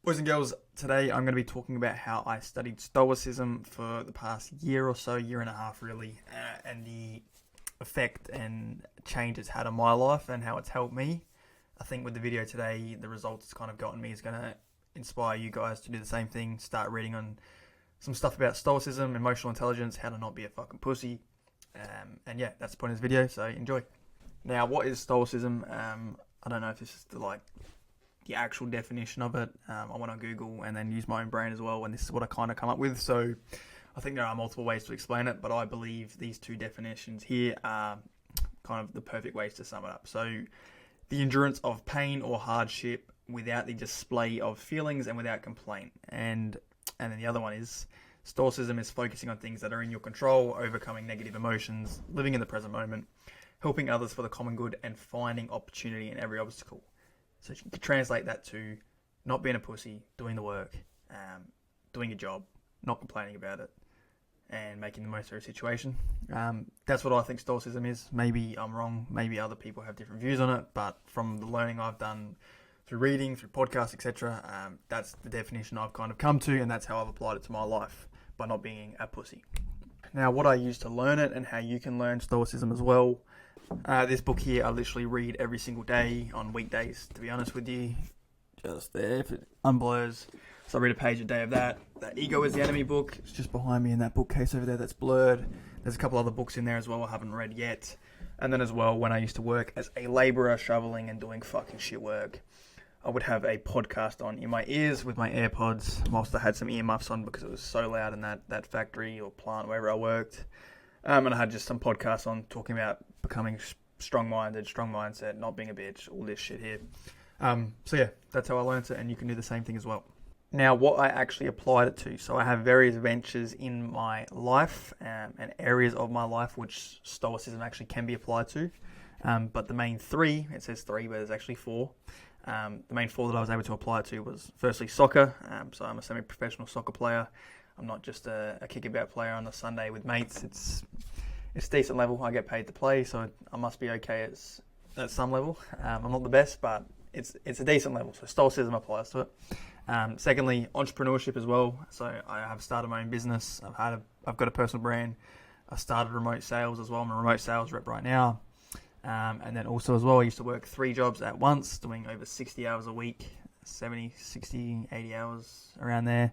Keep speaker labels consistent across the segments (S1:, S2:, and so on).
S1: Boys and girls, today I'm going to be talking about how I studied Stoicism for the past year or so, year and a half really, and the effect and change it's had on my life and how it's helped me. I think with the video today, the results it's kind of gotten me is going to inspire you guys to do the same thing, start reading on some stuff about Stoicism, emotional intelligence, how to not be a fucking pussy, and yeah, that's the point of this video, so enjoy. Now, what is Stoicism? I don't know if this is the actual definition of it. I went on Google and then used my own brain as well, and this is what I kind of come up with. So I think there are multiple ways to explain it, but I believe these two definitions here are kind of the perfect ways to sum it up. So the endurance of pain or hardship without the display of feelings and without complaint. And then the other one is Stoicism is focusing on things that are in your control, overcoming negative emotions, living in the present moment, helping others for the common good, and finding opportunity in every obstacle. So you can translate that to not being a pussy, doing the work, doing your job, not complaining about it, and making the most of a situation. That's what I think Stoicism is. Maybe I'm wrong. Maybe other people have different views on it. But from the learning I've done through reading, through podcasts, etc., that's the definition I've kind of come to, and that's how I've applied it to my life by not being a pussy. Now, what I use to learn it and how you can learn Stoicism as well. This book here, I literally read every single day on weekdays, to be honest with you. Just there, if it unblurs. So I read a page a day of that. That Ego is the Enemy book. It's just behind me in that bookcase over there that's blurred. There's a couple other books in there as well I haven't read yet. And then as well, when I used to work as a labourer, shoveling and doing fucking shit work, I would have a podcast on in my ears with my AirPods, whilst I had some earmuffs on because it was so loud in that factory or plant, wherever I worked. And I had just some podcasts on talking about becoming strong-minded, strong mindset, not being a bitch, all this shit here. So yeah, that's how I learned it, and you can do the same thing as well. Now, what I actually applied it to, so I have various ventures in my life and areas of my life which Stoicism actually can be applied to. But the main three, it says three, but there's actually four. The main four that I was able to apply it to was firstly soccer. So I'm a semi-professional soccer player. I'm not just a kickabout player on a Sunday with mates. It's decent level. I get paid to play, so I must be okay at some level. I'm not the best, but it's a decent level. So Stoicism applies to it. Secondly, entrepreneurship as well. So I have started my own business. I've got a personal brand. I started remote sales as well. I'm a remote sales rep right now. And then also as well, I used to work 3 jobs at once, doing over 60 hours a week, 70, 60, 80 hours around there.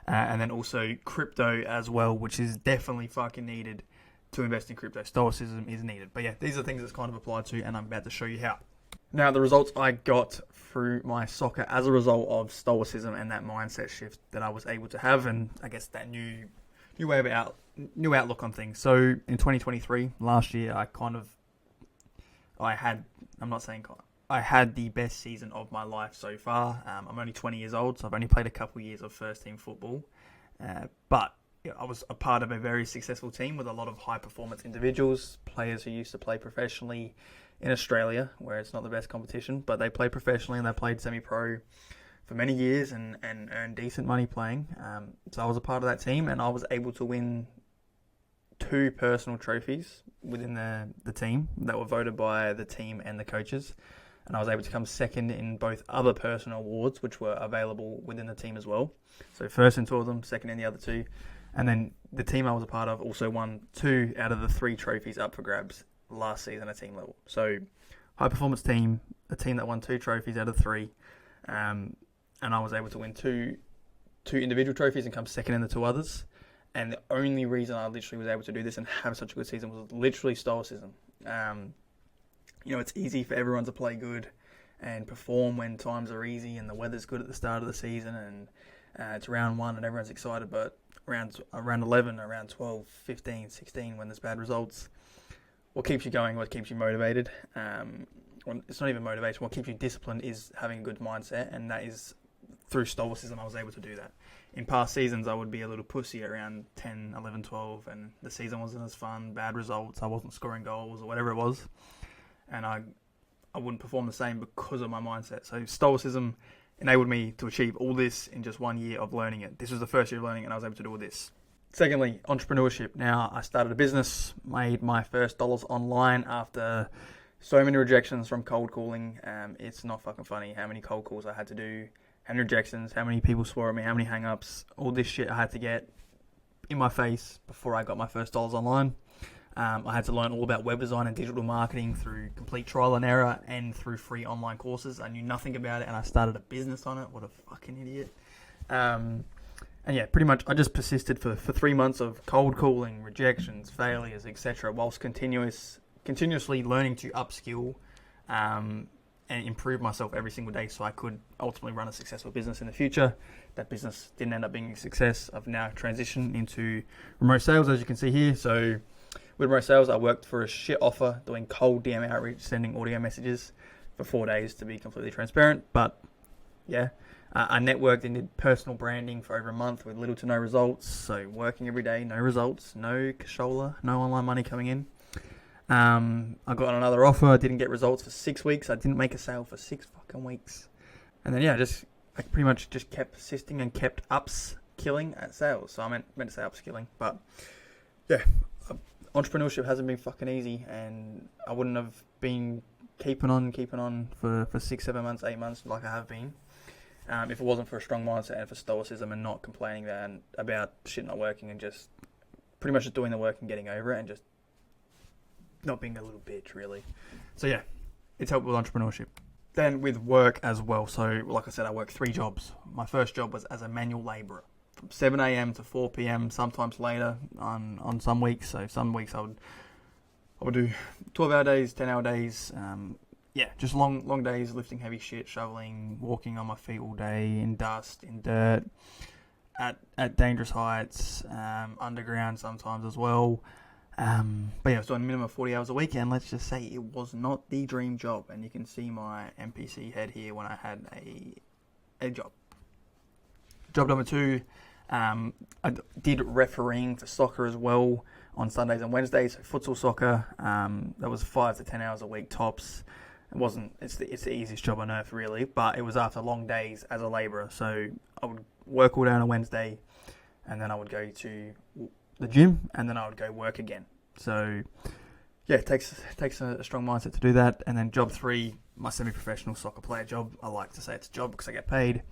S1: And then also crypto as well, which is definitely fucking needed to invest in crypto. Stoicism is needed. But yeah, these are things that's kind of applied to, and I'm about to show you how. Now, the results I got through my soccer as a result of Stoicism and that mindset shift that I was able to have, and I guess that new way of new outlook on things. So in 2023, last year, I had the best season of my life so far. I'm only 20 years old, so I've only played a couple years of first-team football. But I was a part of a very successful team with a lot of high-performance individuals, players who used to play professionally in Australia, where it's not the best competition, but they played professionally and they played semi-pro for many years and earned decent money playing. So I was a part of that team, and I was able to win 2 personal trophies within the team that were voted by the team and the coaches. And I was able to come second in both other personal awards, which were available within the team as well. So first in 2 of them, second in the other 2. And then the team I was a part of also won 2 out of the 3 trophies up for grabs last season at team level. So high performance team, a team that won 2 trophies out of 3. And I was able to win two individual trophies and come second in the 2 others. And the only reason I literally was able to do this and have such a good season was literally Stoicism. It's easy for everyone to play good and perform when times are easy and the weather's good at the start of the season and it's round 1 and everyone's excited, but around 11, around 12, 15, 16, when there's bad results, what keeps you going, what keeps you motivated, it's not even motivation, what keeps you disciplined is having a good mindset, and that is through Stoicism I was able to do that. In past seasons, I would be a little pussy around 10, 11, 12, and the season wasn't as fun, bad results, I wasn't scoring goals or whatever it was, and I wouldn't perform the same because of my mindset. So Stoicism enabled me to achieve all this in just 1 year of learning it. This was the first year of learning it, and I was able to do all this. Secondly, entrepreneurship. Now, I started a business, made my first dollars online after so many rejections from cold calling. It's not fucking funny how many cold calls I had to do many rejections, how many people swore at me, how many hang-ups, all this shit I had to get in my face before I got my first dollars online. I had to learn all about web design and digital marketing through complete trial and error and through free online courses. I knew nothing about it, and I started a business on it. What a fucking idiot. And yeah, pretty much I just persisted for 3 months of cold calling, rejections, failures, etc., whilst continuously learning to upskill and improve myself every single day so I could ultimately run a successful business in the future. That business didn't end up being a success. I've now transitioned into remote sales, as you can see here. So with remote sales, I worked for a shit offer, doing cold DM outreach, sending audio messages for 4 days to be completely transparent. But yeah, I networked and did personal branding for over a month with little to no results. So working every day, no results, no cashola, no online money coming in. I got another offer. I didn't get results for 6 weeks. I didn't make a sale for 6 fucking weeks. And then yeah, I pretty much just kept persisting and kept upskilling at sales. So I meant to say upskilling, but yeah, entrepreneurship hasn't been fucking easy, and I wouldn't have been keeping on for 6, 7 months, 8 months like I have been, if it wasn't for a strong mindset and for stoicism and not complaining about shit not working and just pretty much just doing the work and getting over it and just not being a little bitch, really. So yeah, it's helped with entrepreneurship. Then with work as well. So like I said, I work 3 jobs. My first job was as a manual labourer from 7 a.m. to 4 p.m, sometimes later on some weeks. So some weeks I would do 12-hour days, 10-hour days. Yeah, just long days, lifting heavy shit, shoveling, walking on my feet all day in dust, in dirt, at dangerous heights, underground sometimes as well. But yeah, I was doing a minimum of 40 hours a week, and let's just say it was not the dream job. And you can see my NPC head here when I had a job. Job number 2, I did refereeing for soccer as well on Sundays and Wednesdays. So futsal soccer, that was 5 to 10 hours a week tops. It's the easiest job on earth really, but it was after long days as a labourer. So I would work all day on a Wednesday, and then I would go to the gym, and then I would go work again. So yeah, it takes a strong mindset to do that. And then job 3, my semi-professional soccer player job. I like to say it's a job because I get paid.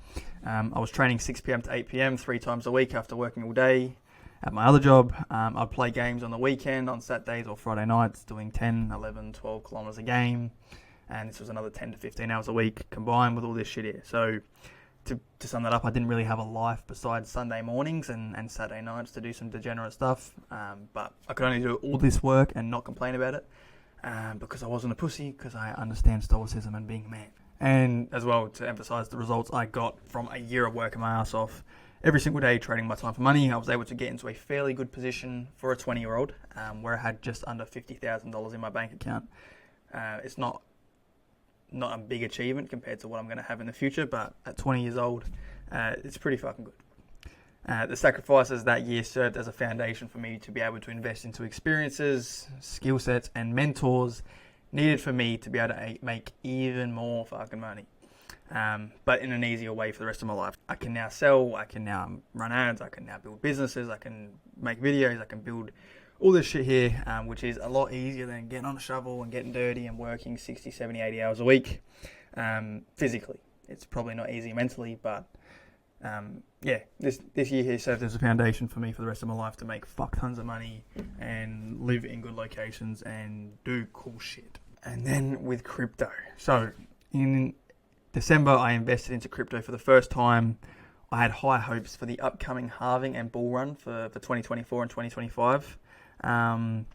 S1: I was training 6 p.m. to 8 p.m. 3 times a week after working all day at my other job. I'd play games on the weekend, on Saturdays or Friday nights, doing 10, 11, 12 kilometers a game. And this was another 10 to 15 hours a week combined with all this shit here. So to sum that up, I didn't really have a life besides Sunday mornings and Saturday nights to do some degenerate stuff. But I could only do all this work and not complain about it because I wasn't a pussy, because I understand stoicism and being a man. And as well, to emphasize the results I got from a year of working my ass off every single day, trading my time for money, I was able to get into a fairly good position for a 20-year-old where I had just under $50,000 in my bank account. It's not a big achievement compared to what I'm going to have in the future, but at 20 years old, it's pretty fucking good. The sacrifices that year served as a foundation for me to be able to invest into experiences, skill sets, and mentors needed for me to be able to make even more fucking money, but in an easier way for the rest of my life. I can now sell, I can now run ads, I can now build businesses, I can make videos, I can build all this shit here, which is a lot easier than getting on a shovel and getting dirty and working 60, 70, 80 hours a week physically. It's probably not easy mentally, but yeah, this year here served as a foundation for me for the rest of my life to make fuck tons of money and live in good locations and do cool shit. And then with crypto. So in December, I invested into crypto for the first time. I had high hopes for the upcoming halving and bull run for 2024 and 2025. And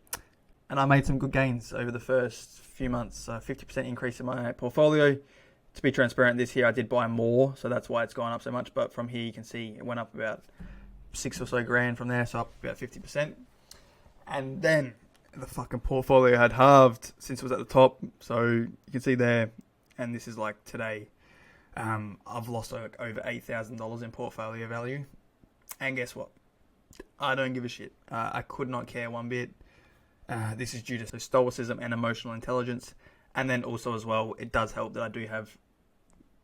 S1: I made some good gains over the first few months. So 50% increase in my portfolio. To be transparent, this year I did buy more, so that's why it's gone up so much. But from here you can see it went up about 6 or so grand from there, so up about 50%. And then the fucking portfolio had halved since it was at the top. So you can see there, and this is like today, I've lost over $8,000 in portfolio value. And guess what? I don't give a shit. I could not care one bit. This is due to stoicism and emotional intelligence. And then also as well, it does help that I do have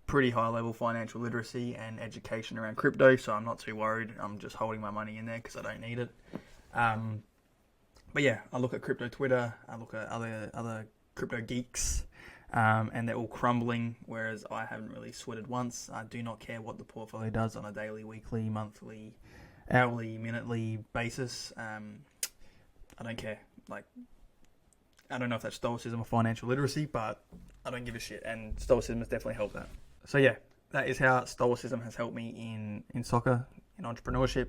S1: pretty high level financial literacy and education around crypto. So I'm not too worried. I'm just holding my money in there because I don't need it. But yeah, I look at crypto Twitter. I look at other crypto geeks. and they're all crumbling, whereas I haven't really sweated once. I do not care what the portfolio does on a daily, weekly, monthly, hourly, minutely basis. I don't care. Like, I don't know if that's Stoicism or financial literacy, but I don't give a shit, and Stoicism has definitely helped that. So yeah, that is how Stoicism has helped me in soccer, in entrepreneurship,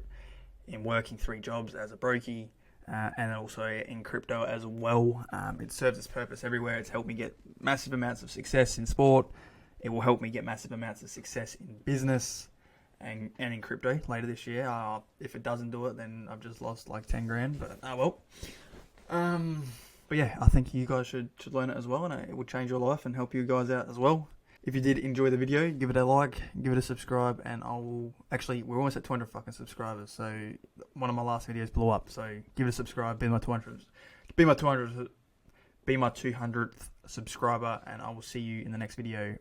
S1: in working 3 jobs as a brokey, and also in crypto as well. It serves its purpose everywhere. It's helped me get massive amounts of success in sport. It will help me get massive amounts of success in business and in crypto later this year. If it doesn't do it, then I've just lost like 10 grand, but well. But yeah, I think you guys should learn it as well, and it will change your life and help you guys out as well. If you did enjoy the video, give it a like, give it a subscribe, and we're almost at 200 fucking subscribers, so one of my last videos blew up, so give it a subscribe, be my 200th subscriber, and I will see you in the next video.